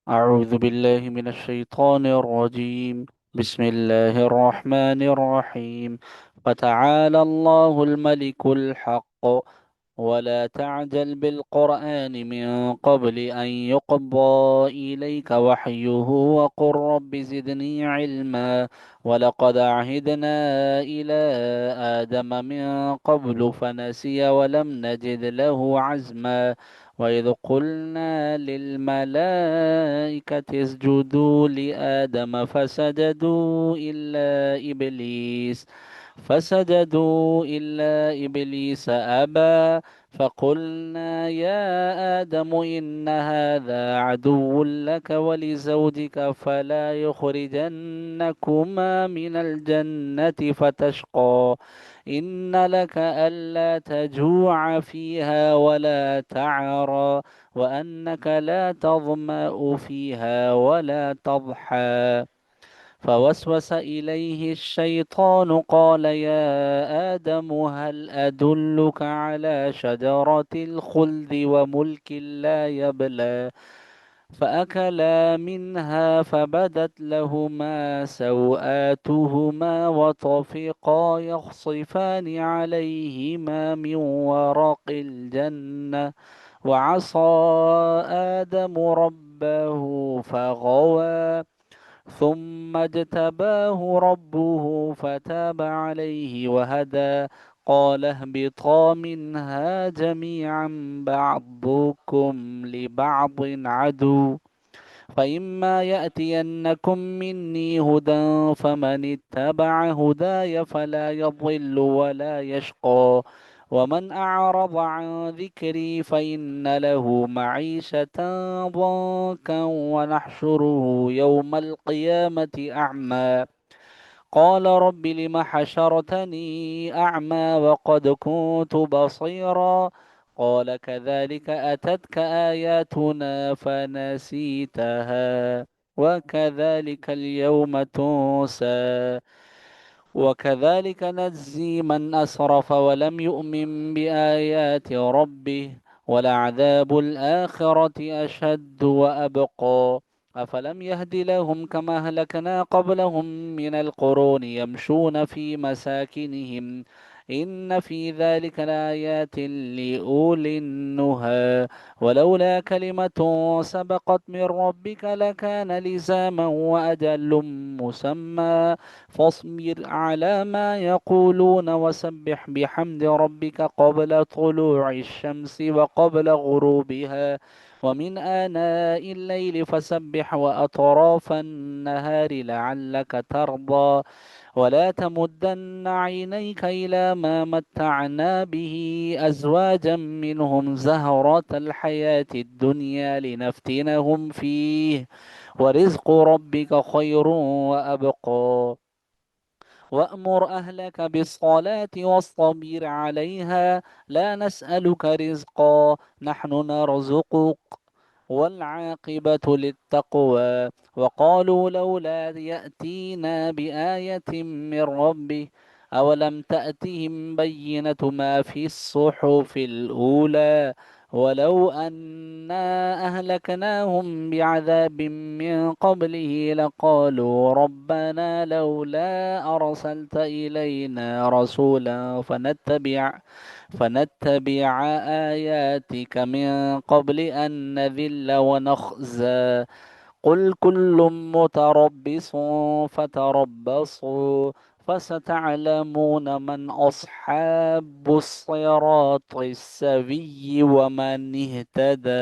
أعوذ بالله من الشيطان الرجيم. بسم الله الرحمن الرحيم. فتعالى الله الملك الحق. ولا تعجل بالقرآن من قبل أن يقضى إليك وحيه وقل رب زدني علما. ولقد عهدنا إلى آدم من قبل فنسي ولم نجد له عزما. وإذ قلنا للملائكة اسجدوا لآدم فسجدوا إلا إبليس أبى. فقلنا يا آدم إن هذا عدو لك ولزوجك فلا يخرجنكما من الجنة فتشقى. إن لك ألا تجوع فيها ولا تعرى وأنك لا تظمأ فيها ولا تضحى. فوسوس إليه الشيطان قال يا آدم هل أدلك على شجرة الخلد وملك لا يبلى. فأكلا منها فبدت لهما سوآتهما وطفقا يخصفان عليهما من ورق الجنة. وعصى آدم ربه فغوى. ثم اجتباه ربه فتاب عليه وهدى. قال اهبطا منها جميعا بعضكم لبعض عدو. فإما يأتينكم مني هدى فمن اتبع هداي فلا يضل ولا يشقى. ومن أعرض عن ذكري فإن له معيشة ضنكا ونحشره يوم القيامة أعمى. قال رب لم حشرتني أعمى وقد كنت بصيرا. قال كذلك أتتك آياتنا فنسيتها وكذلك اليوم تنسى. وكذلك نجزي من أسرف ولم يؤمن بآيات ربه. ولعذاب الآخرة أشد وأبقى. أفلم يهد لهم كما أهلكنا قبلهم من القرون يمشون في مساكنهم إن في ذلك لآيات لأولي النهى. ولولا كلمة سبقت من ربك لكان لزاما وأجل مسمى. فاصبر على ما يقولون وسبح بحمد ربك قبل طلوع الشمس وقبل غروبها ومن آناء الليل فسبح وأطراف النهار لعلك ترضى. ولا تمدن عينيك إلى ما متعنا به أزواجا منهم زهرة الحياة الدنيا لنفتنهم فيه ورزق ربك خير وأبقى. وأمر أهلك بالصلاة واصطبر عليها لا نسألك رزقا نحن نرزقك والعاقبة للتقوى. وقالوا لولا يأتينا بآية من ربه أولم تأتهم بينة ما في الصحف الأولى. ولو أنا أهلكناهم بعذاب من قبله لقالوا ربنا لولا أرسلت إلينا رسولا فنتبع آياتك من قبل أن نذل ونخزى. قل كل متربص فتربصوا فستعلمون من أصحاب الصراط السوي ومن اهتدى.